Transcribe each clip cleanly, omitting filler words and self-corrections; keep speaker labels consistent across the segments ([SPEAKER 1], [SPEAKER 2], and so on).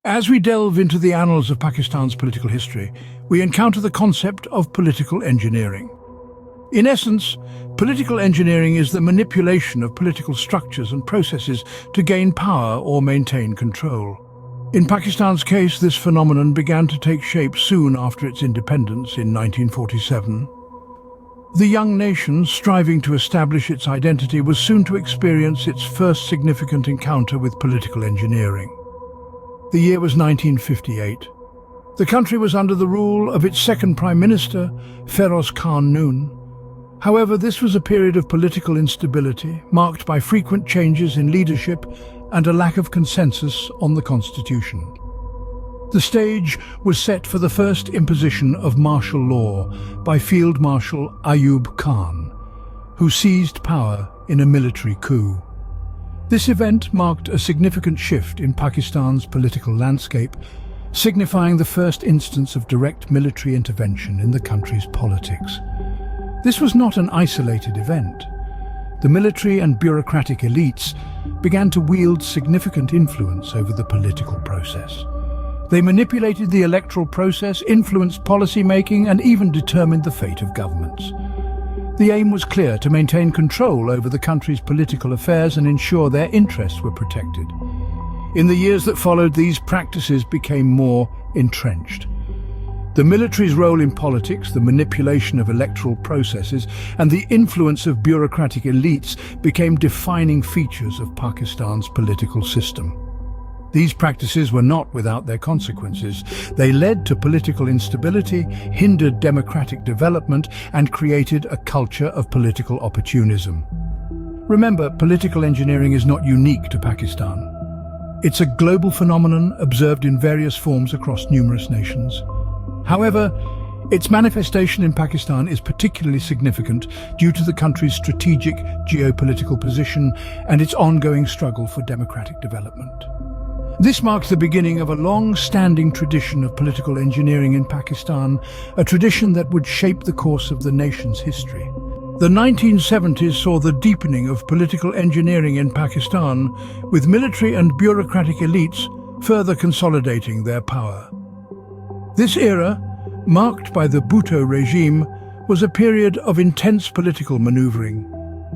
[SPEAKER 1] As we delve into the annals of Pakistan's political history, we encounter the concept of political engineering. In essence, political engineering is the manipulation of political structures and processes to gain power or maintain control. In Pakistan's case, this phenomenon began to take shape soon after its independence in 1947. The young nation, striving to establish its identity, was soon to experience its first significant encounter with political engineering. The year was 1958. The country was under the rule of its second Prime Minister, Feroz Khan Noon. However, this was a period of political instability, marked by frequent changes in leadership and a lack of consensus on the constitution. The stage was set for the first imposition of martial law by Field Marshal Ayub Khan, who seized power in a military coup. This event marked a significant shift in Pakistan's political landscape, signifying the first instance of direct military intervention in the country's politics. This was not an isolated event. The military and bureaucratic elites began to wield significant influence over the political process. They manipulated the electoral process, influenced policy-making, and even determined the fate of governments. The aim was clear: to maintain control over the country's political affairs and ensure their interests were protected. In the years that followed, these practices became more entrenched. The military's role in politics, the manipulation of electoral processes, and the influence of bureaucratic elites became defining features of Pakistan's political system. These practices were not without their consequences. They led to political instability, hindered democratic development, and created a culture of political opportunism. Remember, political engineering is not unique to Pakistan. It's a global phenomenon observed in various forms across numerous nations. However, its manifestation in Pakistan is particularly significant due to the country's strategic geopolitical position and its ongoing struggle for democratic development. This marks the beginning of a long-standing tradition of political engineering in Pakistan, a tradition that would shape the course of the nation's history. The 1970s saw the deepening of political engineering in Pakistan, with military and bureaucratic elites further consolidating their power. This era, marked by the Bhutto regime, was a period of intense political maneuvering.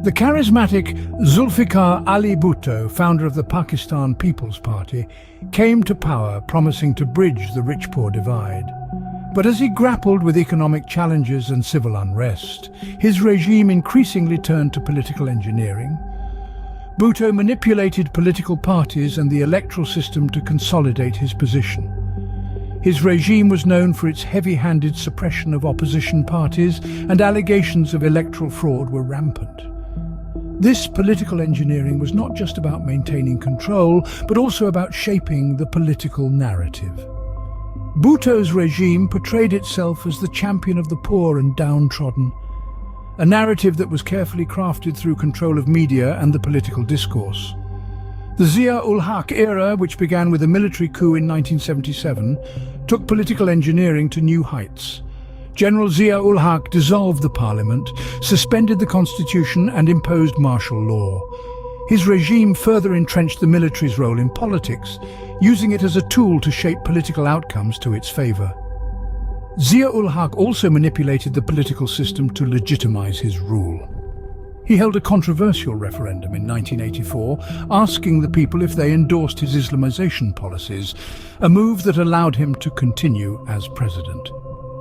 [SPEAKER 1] The charismatic Zulfikar Ali Bhutto, founder of the Pakistan People's Party, came to power promising to bridge the rich-poor divide. But as he grappled with economic challenges and civil unrest, his regime increasingly turned to political engineering. Bhutto manipulated political parties and the electoral system to consolidate his position. His regime was known for its heavy-handed suppression of opposition parties, and allegations of electoral fraud were rampant. This political engineering was not just about maintaining control, but also about shaping the political narrative. Bhutto's regime portrayed itself as the champion of the poor and downtrodden, a narrative that was carefully crafted through control of media and the political discourse. The Zia-ul-Haq era, which began with a military coup in 1977, took political engineering to new heights. General Zia-ul-Haq dissolved the parliament, suspended the constitution, and imposed martial law. His regime further entrenched the military's role in politics, using it as a tool to shape political outcomes to its favor. Zia-ul-Haq also manipulated the political system to legitimize his rule. He held a controversial referendum in 1984, asking the people if they endorsed his Islamization policies, a move that allowed him to continue as president.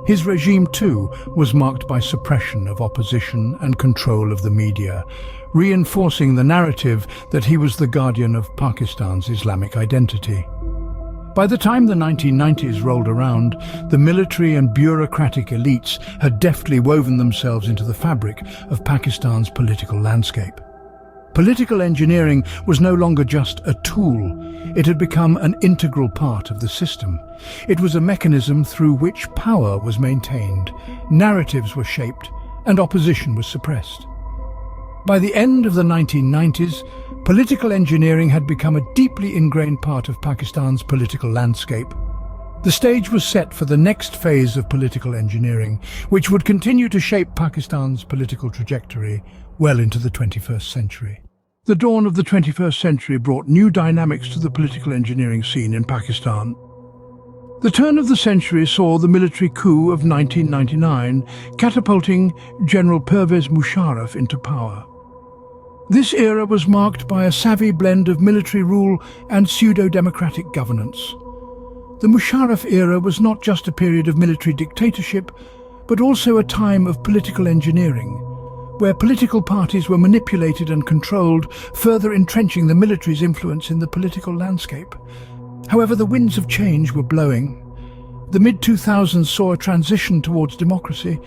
[SPEAKER 1] His regime, too, was marked by suppression of opposition and control of the media, reinforcing the narrative that he was the guardian of Pakistan's Islamic identity. By the time the 1990s rolled around, the military and bureaucratic elites had deftly woven themselves into the fabric of Pakistan's political landscape. Political engineering was no longer just a tool. It had become an integral part of the system. It was a mechanism through which power was maintained, narratives were shaped, and opposition was suppressed. By the end of the 1990s, political engineering had become a deeply ingrained part of Pakistan's political landscape. The stage was set for the next phase of political engineering, which would continue to shape Pakistan's political trajectory well into the 21st century. The dawn of the 21st century brought new dynamics to the political engineering scene in Pakistan. The turn of the century saw the military coup of 1999 catapulting General Pervez Musharraf into power. This era was marked by a savvy blend of military rule and pseudo-democratic governance. The Musharraf era was not just a period of military dictatorship, but also a time of political engineering, where political parties were manipulated and controlled, further entrenching the military's influence in the political landscape. However, the winds of change were blowing. The mid-2000s saw a transition towards democracy,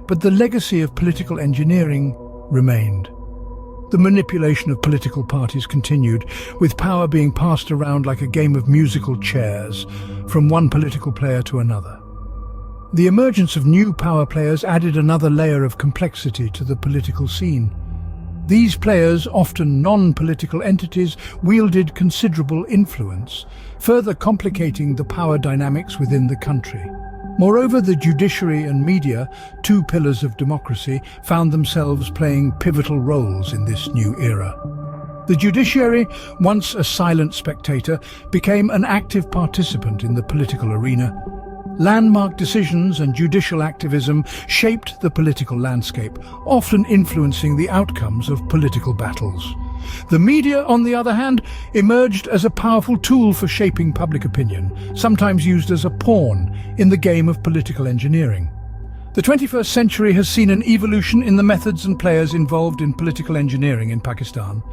[SPEAKER 1] but the legacy of political engineering remained. The manipulation of political parties continued, with power being passed around like a game of musical chairs, from one political player to another. The emergence of new power players added another layer of complexity to the political scene. These players, often non-political entities, wielded considerable influence, further complicating the power dynamics within the country. Moreover, the judiciary and media, two pillars of democracy, found themselves playing pivotal roles in this new era. The judiciary, once a silent spectator, became an active participant in the political arena. Landmark decisions and judicial activism shaped the political landscape, often influencing the outcomes of political battles. The media, on the other hand, emerged as a powerful tool for shaping public opinion, sometimes used as a pawn in the game of political engineering. The 21st century has seen an evolution in the methods and players involved in political engineering in Pakistan.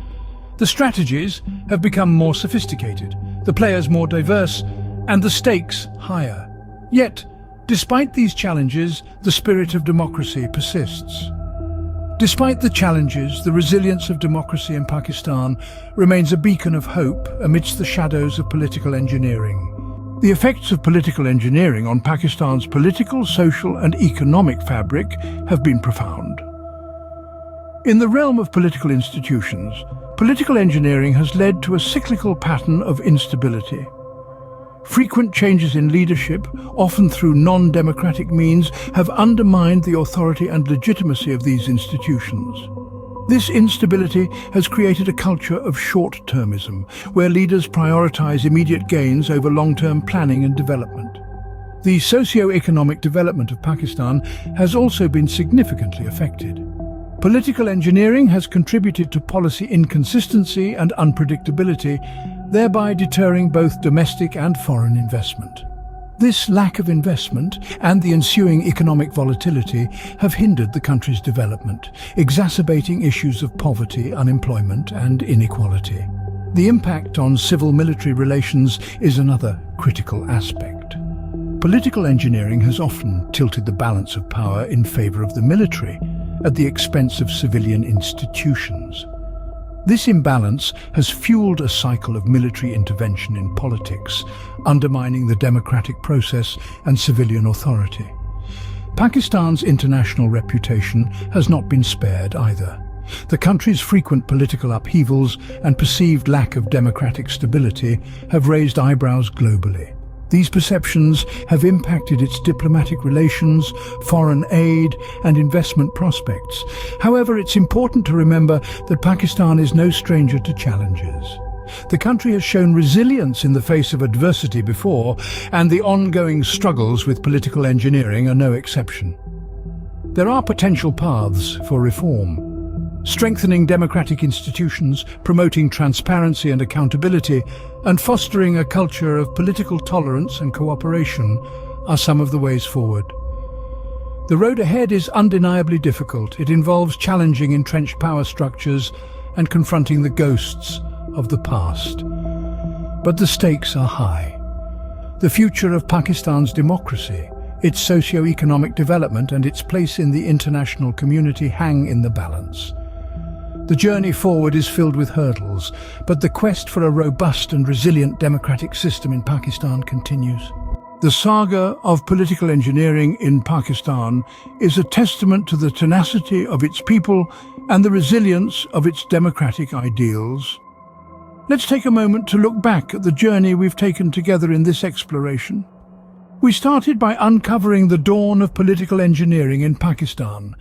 [SPEAKER 1] The strategies have become more sophisticated, the players more diverse, and the stakes higher. Yet, despite these challenges, the spirit of democracy persists. Despite the challenges, the resilience of democracy in Pakistan remains a beacon of hope amidst the shadows of political engineering. The effects of political engineering on Pakistan's political, social, and economic fabric have been profound. In the realm of political institutions, political engineering has led to a cyclical pattern of instability. Frequent changes in leadership, often through non-democratic means, have undermined the authority and legitimacy of these institutions. This instability has created a culture of short-termism, where leaders prioritize immediate gains over long-term planning and development. The socio-economic development of Pakistan has also been significantly affected. Political engineering has contributed to policy inconsistency and unpredictability, thereby deterring both domestic and foreign investment. This lack of investment and the ensuing economic volatility have hindered the country's development, exacerbating issues of poverty, unemployment, and inequality. The impact on civil-military relations is another critical aspect. Political engineering has often tilted the balance of power in favor of the military, at the expense of civilian institutions. This imbalance has fueled a cycle of military intervention in politics, undermining the democratic process and civilian authority. Pakistan's international reputation has not been spared either. The country's frequent political upheavals and perceived lack of democratic stability have raised eyebrows globally. These perceptions have impacted its diplomatic relations, foreign aid, and investment prospects. However, it's important to remember that Pakistan is no stranger to challenges. The country has shown resilience in the face of adversity before, and the ongoing struggles with political engineering are no exception. There are potential paths for reform. Strengthening democratic institutions, promoting transparency and accountability, and fostering a culture of political tolerance and cooperation are some of the ways forward. The road ahead is undeniably difficult. It involves challenging entrenched power structures and confronting the ghosts of the past. But the stakes are high. The future of Pakistan's democracy, its socio-economic development, and its place in the international community hang in the balance. The journey forward is filled with hurdles, but the quest for a robust and resilient democratic system in Pakistan continues. The saga of political engineering in Pakistan is a testament to the tenacity of its people and the resilience of its democratic ideals. Let's take a moment to look back at the journey we've taken together in this exploration. We started by uncovering the dawn of political engineering in Pakistan,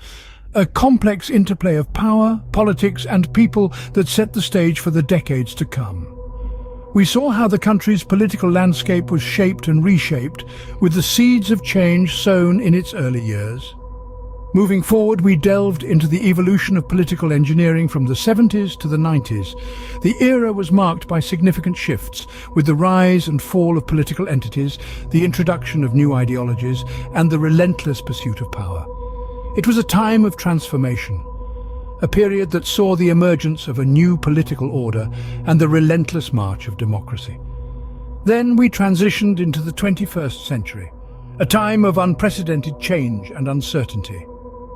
[SPEAKER 1] a complex interplay of power, politics, and people that set the stage for the decades to come. We saw how the country's political landscape was shaped and reshaped, with the seeds of change sown in its early years. Moving forward, we delved into the evolution of political engineering from the 70s to the 90s. The era was marked by significant shifts, with the rise and fall of political entities, the introduction of new ideologies, and the relentless pursuit of power. It was a time of transformation, a period that saw the emergence of a new political order and the relentless march of democracy. Then we transitioned into the 21st century, a time of unprecedented change and uncertainty.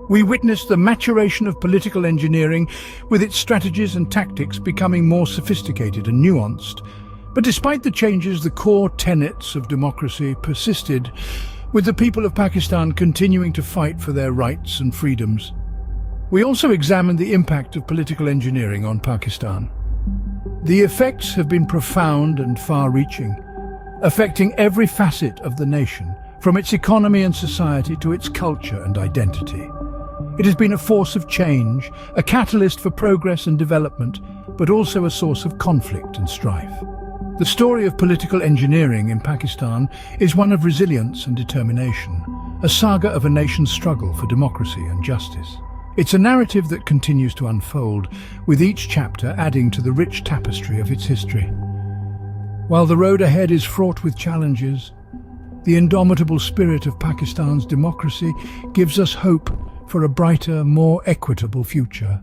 [SPEAKER 1] We witnessed the maturation of political engineering, with its strategies and tactics becoming more sophisticated and nuanced. But despite the changes, the core tenets of democracy persisted, with the people of Pakistan continuing to fight for their rights and freedoms. We also examined the impact of political engineering on Pakistan. The effects have been profound and far-reaching, affecting every facet of the nation, from its economy and society to its culture and identity. It has been a force of change, a catalyst for progress and development, but also a source of conflict and strife. The story of political engineering in Pakistan is one of resilience and determination, a saga of a nation's struggle for democracy and justice. It's a narrative that continues to unfold, with each chapter adding to the rich tapestry of its history. While the road ahead is fraught with challenges, the indomitable spirit of Pakistan's democracy gives us hope for a brighter, more equitable future.